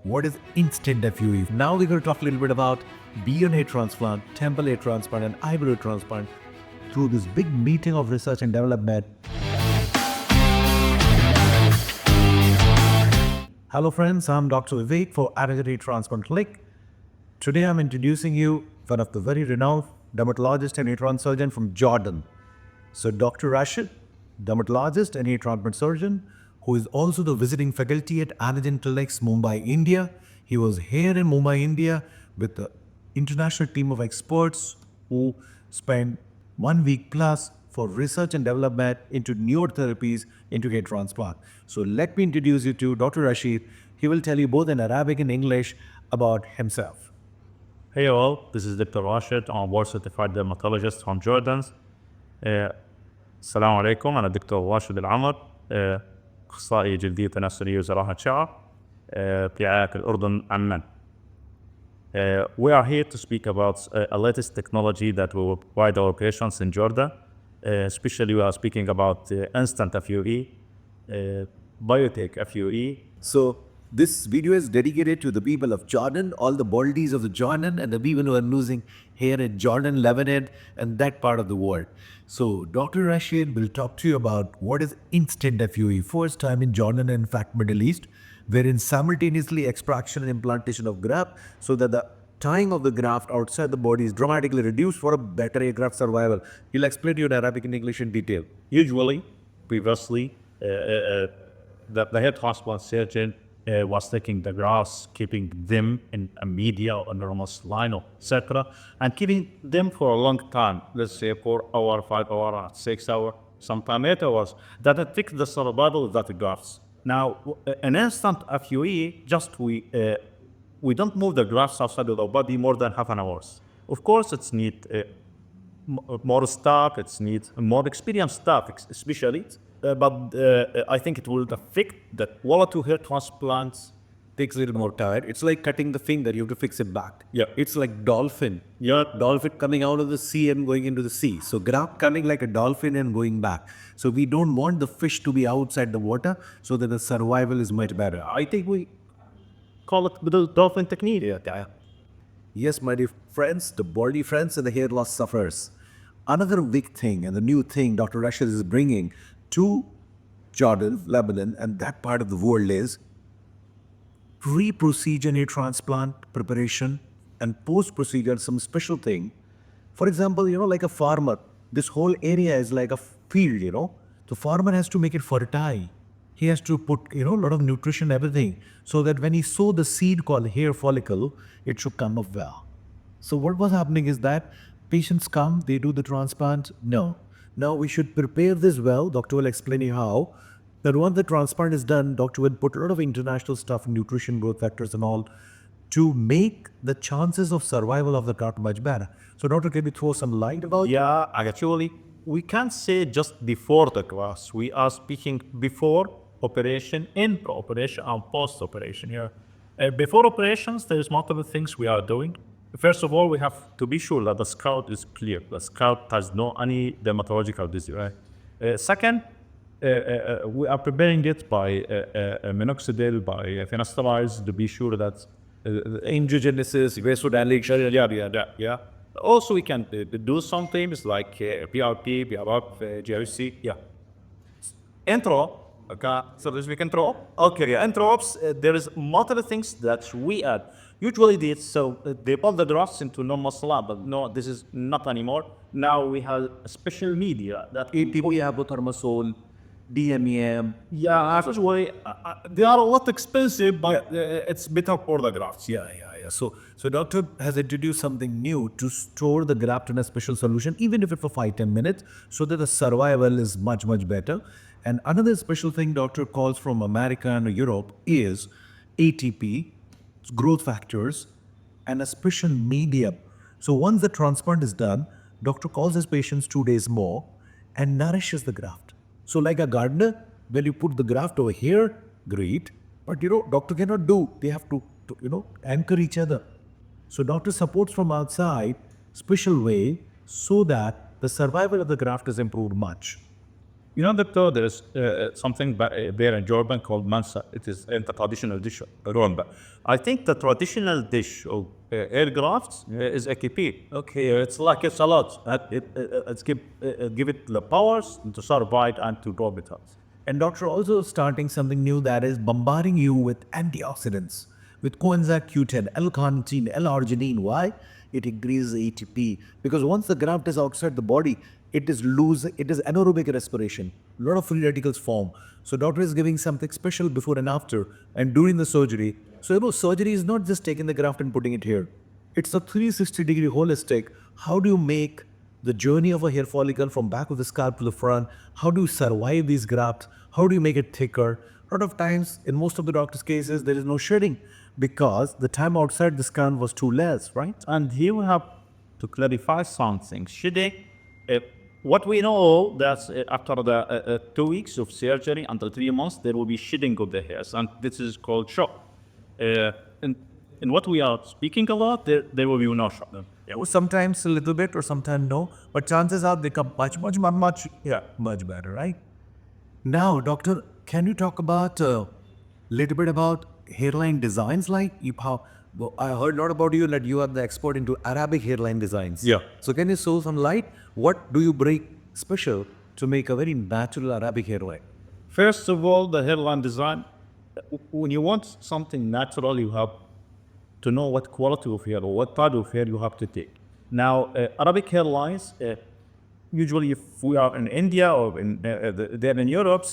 What is instant FUE? Now we're going to talk a little bit about beyond hair transplant, temple hair transplant, and eyebrow transplant through this big meeting of research and development. Hello friends, I'm Dr. Vivek for Hair Transplant Clinic. Today I'm introducing you one of the very renowned dermatologist and hair transplant surgeon from Jordan. So Dr. Rashid, dermatologist and hair transplant surgeon, who is also the visiting faculty at Anagen Clinics, Mumbai, India. He was here in Mumbai, India with the international team of experts who spent 1 week plus for research and development into newer therapies into hair transplant. So let me introduce you to Dr. Rashid. He will tell you both in Arabic and English about himself. Hey all, this is Dr. Rashid. I'm a board certified dermatologist from Jordan. السلام عليكم، أنا الدكتور راشد العمر، أخصائي جلدية تناسلية وزراعة شعر برعاية الأردن عمان. We are here to speak about a latest technology that will provide our patients in Jordan. Especially we are speaking about instant FUE, biotech FUE. So this video is dedicated to the people of Jordan, all the baldies of the Jordan and the people who are losing hair in Jordan, Lebanon and that part of the world. So Dr. Rashid will talk to you about what is instant FUE, first time in Jordan and in fact Middle East, wherein simultaneously extraction and implantation of graft so that the time of the graft outside the body is dramatically reduced for a better hair graft survival. He'll explain to you in Arabic and English in detail. Usually, previously, the hair transplant surgeon was taking the grafts, keeping them in a media or enormous line, etc., and keeping them for a long time, let's say 4 hours, 5 hours, 6 hours, sometimes 8 hours, that affects the survival of that grafts. Now, an instant FUE, just we don't move the grafts outside of the body more than half an hour. Of course, it's need more staff, it's need more experienced staff, especially. But I think it will affect the quality of hair transplants. Takes a little more time. It's like cutting the finger, you have to fix it back. Yeah. It's like dolphin. Yeah. Dolphin coming out of the sea and going into the sea. So graft coming like a dolphin and going back. So we don't want the fish to be outside the water so that the survival is much better. I think we call it the dolphin technique. Yeah. Yes, my dear friends, the body friends and the hair loss sufferers. Another big thing and the new thing Dr. Rashid is bringing to Jordan, Lebanon, and that part of the world is pre-procedure hair transplant preparation and post-procedure some special thing. For example, like a farmer, this whole area is like a field, The farmer has to make it fertile. He has to put, a lot of nutrition, everything, so that when he sow the seed called hair follicle, it should come up well. So what was happening is that patients come, they do the transplant. No. Now we should prepare this well. Doctor will explain you how. That once the transplant is done, doctor will put a lot of international stuff, nutrition, growth factors and all, to make the chances of survival of the graft much better. So doctor, can you throw some light about it? Yeah, actually, we can't say just before the grafts. We are speaking before operation, intra-operation, and post-operation here. Before operations, there's multiple things we are doing. First of all, we have to be sure that the scalp is clear. The scalp has no any dermatological disease, right? Second, we are preparing it by minoxidil, by finasteride, to be sure that Angiogenesis, vasodilation, yeah. Also, we can do some things like PRP, PRP, GRC, yeah. Intro, okay, so this we can throw. Okay, yeah, intros, there is multiple things that we add. Usually they put the grafts into normal slab, but no, this is not anymore. Now we have a special media that hypothermosol, DMEM. yeah, actually, they are a lot expensive, but it's better for the grafts. Yeah. So doctor has introduced something new to store the graft in a special solution, even if it's for 5-10 minutes, so that the survival is much better. And another special thing doctor calls from America and Europe is ATP, growth factors, and a special medium. So once the transplant is done, doctor calls his patients 2 days more and nourishes the graft. So like a gardener, when you put the graft over here, great. But doctor cannot do. They have to anchor each other. So doctor supports from outside, special way, so that the survival of the graft is improved much. You know, doctor, there's something there in Jordan called mansa. It is in the traditional dish, Rwanda. I think the traditional dish of air grafts is a kipi. Okay, it's like a salad. It's give it the powers to survive and to grow better. And doctor also starting something new that is bombarding you with antioxidants, with coenzyme Q10, L-carnitine, L-arginine. Why? It increases ATP because once the graft is outside the body, it is anaerobic respiration. A lot of free radicals form. So doctor is giving something special before and after and during the surgery. So surgery is not just taking the graft and putting it here. It's a 360-degree holistic. How do you make the journey of a hair follicle from back of the scalp to the front? How do you survive these grafts? How do you make it thicker? A lot of times, in most of the doctor's cases, there is no shedding because the time outside the scan was too less, right? And here we have to clarify something. Shedding, what we know that after the 2 weeks of surgery until 3 months, there will be shedding of the hairs, and this is called shock. In what we are speaking about, there will be no shock. Yeah, well, sometimes a little bit or sometimes no, but chances are they come much better, right? Now, doctor, can you talk about little bit about hairline designs? Like well, I heard a lot about you that you are the expert into Arabic hairline designs. Yeah. So can you show some light? What do you bring special to make a very natural Arabic hairline? First of all, the hairline design. When you want something natural, you have to know what quality of hair or what type of hair you have to take. Now, Arabic hairlines, usually if we are in India or they're in Europe,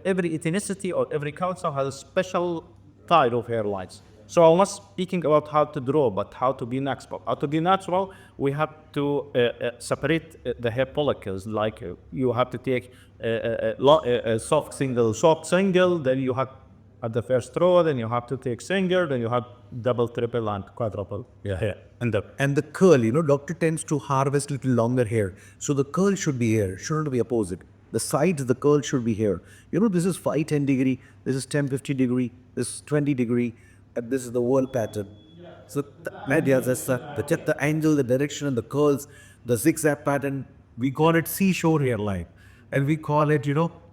every ethnicity or every culture has a special type of hairlines. So I'm not speaking about how to draw, but how to be natural. How to be natural, we have to separate the hair follicles. Like you have to take a soft single, then you have at the first row, then you have to take single, then you have double, triple, and quadruple. Yeah. And And the curl, doctor tends to harvest little longer hair. So the curl should be here, shouldn't be opposite. The sides, the curl should be here. This is 510 degree, this is 1050 degree, this is 20 degree, and this is the whirl pattern. So the angle, the direction, and the curls, the zigzag pattern, we call it seashore hairline. And we call it,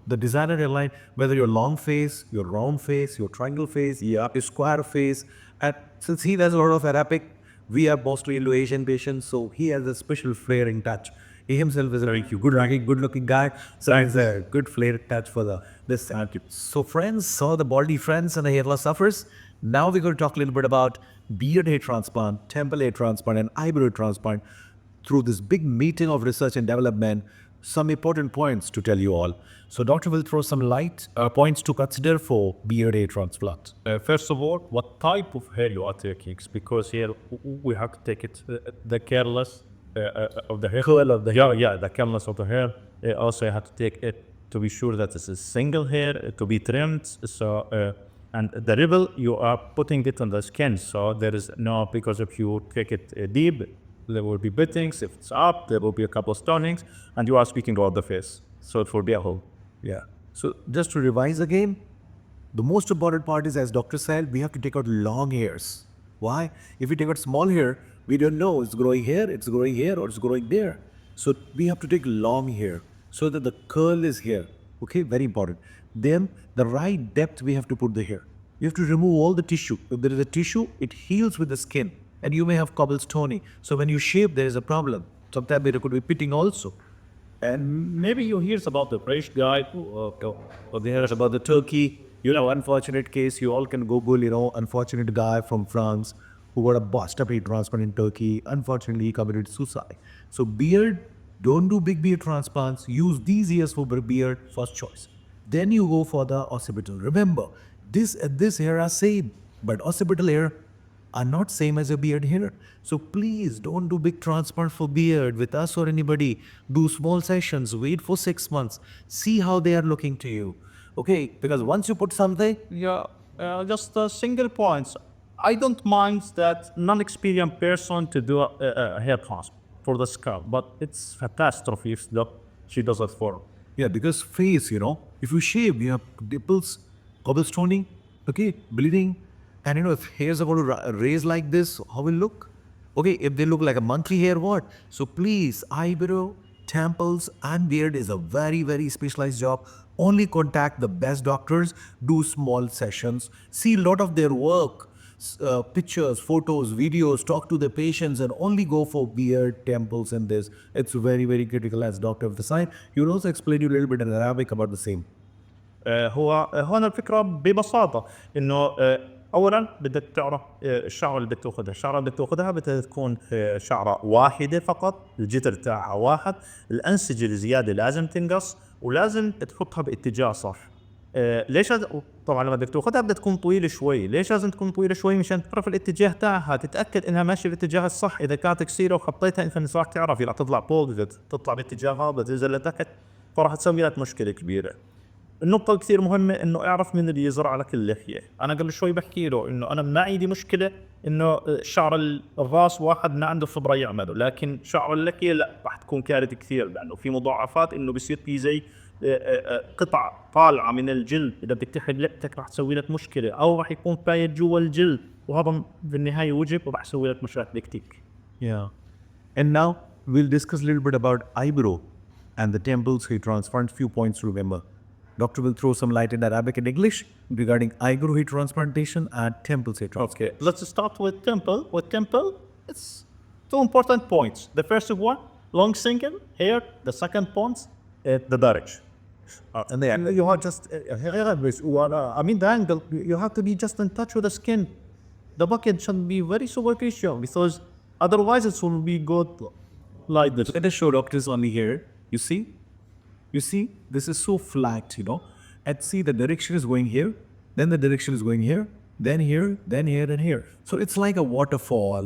the designer hairline, whether your long face, your round face, your triangle face, your square face. And since he does a lot of Arabic, we are mostly Indo Asian patients, so he has a special flaring touch. He himself is a very good looking guy, so it's a good flare touch for this. So friends, saw the baldy friends and the hair loss suffers. Now we're going to talk a little bit about beard hair transplant, temple hair transplant, and eyebrow hair transplant. Through this big meeting of research and development, some important points to tell you all. So doctor will throw some light points to consider for beard hair transplant. first of all, what type of hair you are taking? Because here we have to take it the careless of the hair. Curl of the hair. Yeah, the careless of the hair. Also, you have to take it to be sure that this is single hair to be trimmed. So. And the ribble, you are putting it on the skin, so there is no, because if you take it deep, there will be bittings. If it's up, there will be a couple of stonings, and you are speaking about the face, so it will be a hole. Yeah. So just to revise again, the most important part is, as doctor said, we have to take out long hairs. Why? If we take out small hair, we don't know it's growing here, or it's growing there. So we have to take long hair so that the curl is here. Okay, very important. Then the right depth we have to put the hair. You have to remove all the tissue. If there is a tissue, it heals with the skin. And you may have cobblestone. So when you shave, there is a problem. Sometimes there could be pitting also. And maybe you hear about the British guy, Or there's about the Turkey. Unfortunate case, you all can Google, unfortunate guy from France who got a bust up hair transplant in Turkey. Unfortunately, he committed suicide. So beard, don't do big beard transplants. Use these ears for beard, first choice. Then you go for the occipital. Remember, this hair are same, but occipital hair are not same as a beard hair. So please don't do big transplant for beard with us or anybody. Do small sessions, wait for 6 months, see how they are looking to you. Okay, because once you put something, just single points. I don't mind that non-experienced person to do a hair transplant for the scalp, but it's catastrophe if she does it for. yeah, because face, if you shave, you have dimples, cobblestoning, okay, bleeding, and if hairs are going to raise like this, how will it look? Okay, if they look like a monkey hair, what? So please, eyebrow, temples and beard is a very, very specialized job. Only contact the best doctors, do small sessions, see a lot of their work, pictures, photos, videos, talk to the patients, and only go for beard, temples, and this. It's very, very critical as doctor of the sign. He will also explain you a little bit in Arabic about the same. هو هون الفكره ببساطه انه اولا بدك تعرف الشعره اللي بدك تاخذها، الشعره اللي بدك تاخذها بدها تكون شعره واحده فقط، الجذر تاعها واحد، الانسجه الزياده لازم تنقص ولازم تحطها باتجاه صح. ليش طبعا لما بدك تاخذها بدها تكون طويله شوي، ليش لازم تكون طويله شوي؟ مشان تعرف الاتجاه تاعها، تتاكد انها ماشيه بالاتجاه الصح. اذا كانت قصيره وخطيتها انت مش راح تعرف، اذا تطلع فوق اذا تطلع باتجاه هذا تنزل لتحت فراح تسوي لك مشكله كبيره. النقطة كثير مهمة انه اعرف من اللي يزرع لك اللحية. انا قبل شوي بحكي له انه انا ما عندي مشكلة انه شعر الراس واحد ما عنده خبرة يعمله، لكن شعر اللحية لا، راح تكون كارثة كثير لانه في مضاعفات، انه بصير في زي قطع طالعة من الجلد، اذا بدك تحل لحيتك راح تسوي لك مشكلة، او راح يكون فايت جوا الجلد وهذا بالنهاية وجب وراح يسوي لك مشاكل كثير. Yeah. And now we'll discuss a little bit about eyebrow and the temples hair transplant. Few points to remember. Doctor will throw some light in Arabic and English regarding eyebrow hair transplantation and temples hair transplant. Okay, let's start with temple. With temple, it's two important points. The first one, long single here. The second point, the direction. And then you have just, I mean, the angle, you have to be just in touch with the skin. The bucket should be very superficial because otherwise it will be good like this. Let us show doctors only here. You see? You see? This is so flat, you know. And see, the direction is going here, then the direction is going here, then here, then here, and here. So it's like a waterfall.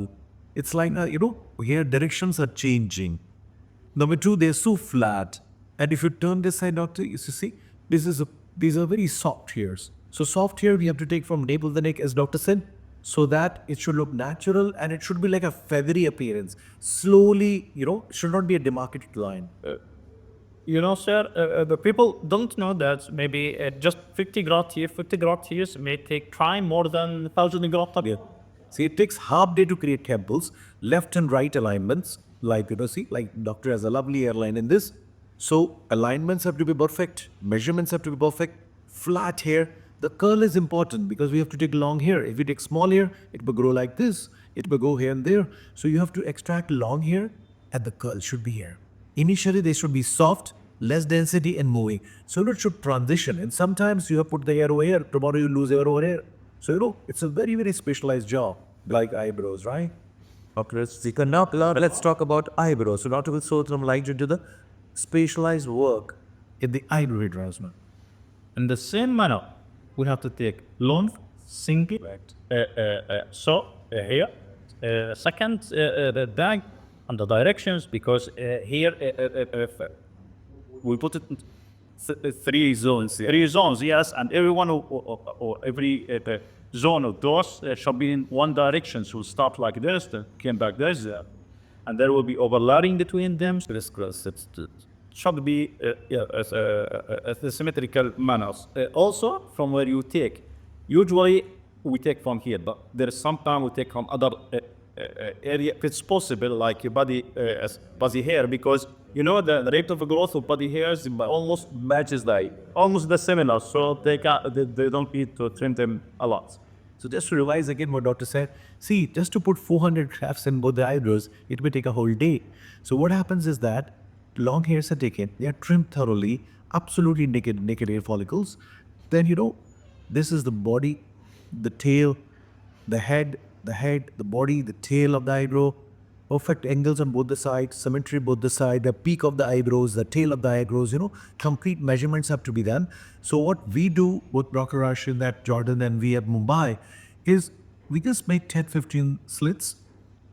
It's like, you know, here directions are changing. Number two, they're so flat. And if you turn this side, doctor, you see, these are very soft hairs. So soft hair we have to take from navel to the neck, as doctor said, so that it should look natural and it should be like a feathery appearance. Slowly, you know, should not be a demarcated line. You know, sir, the people don't know that maybe just 50 graft here, 50 graft here may take time more than 1,000 graft up. Yeah. See, it takes half day to create temples, left and right alignments. Like, you know, see, like doctor has a lovely hairline in this. So alignments have to be perfect, measurements have to be perfect, flat hair. The curl is important because we have to take long hair. If we take small hair, it will grow like this. It will go here and there. So you have to extract long hair and the curl should be here. Initially, they should be soft, less density and moving. So it should transition. And sometimes you have put the hair over here, tomorrow you lose hair over here. So, you know, it's a very, very specialized job, like eyebrows, right? Okay, now let's talk about eyebrows. So Dr. will show some light into the specialized work. In the eyebrow hair transplant. In the same manner, we have to take long, single, here, second, the bag and the directions, because here we put it Three zones. Yeah. three zones, yes, and everyone or every zone of those shall be in one direction. So we'll start like this, then came back this, and there will be overlapping between them. Crisscross. It Should be as the symmetrical manners. Also, from where you take, usually we take from here, but there is sometimes we take from other area if it's possible, like your body body hair, because you know the rate of growth of body hairs almost matches almost the similar, so they don't need to trim them a lot. So just to revise again what doctor said, see, just to put 400 grafts in both the eyebrows, it may take a whole day. So what happens is that long hairs are taken, they are trimmed thoroughly, absolutely naked hair follicles. Then, you know, this is the body, the tail, the head, the body, the tail of the eyebrow, perfect angles on both the sides, symmetry both the side, the peak of the eyebrows, the tail of the eyebrows, you know, complete measurements have to be done. So what we do with Dr. Rashid at Jordan and we at Mumbai is we just make 10-15 slits,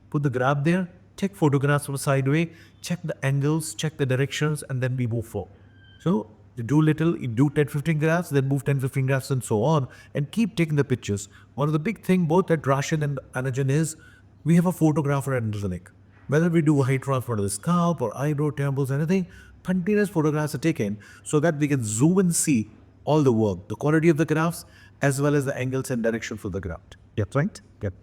put the graph there, take photographs from sideway, check the angles, check the directions, and then we move forward. So you do little, you do 10-15 graphs, then move 10-15 graphs and so on, and keep taking the pictures. One of the big thing both at Rashid and Anajan is we have a photographer under the neck. Whether we do a hair transfer to the scalp or eyebrow, temples, anything, continuous photographs are taken so that we can zoom and see all the work, the quality of the graphs, as well as the angles and direction for the graft. Yep, right? Yep.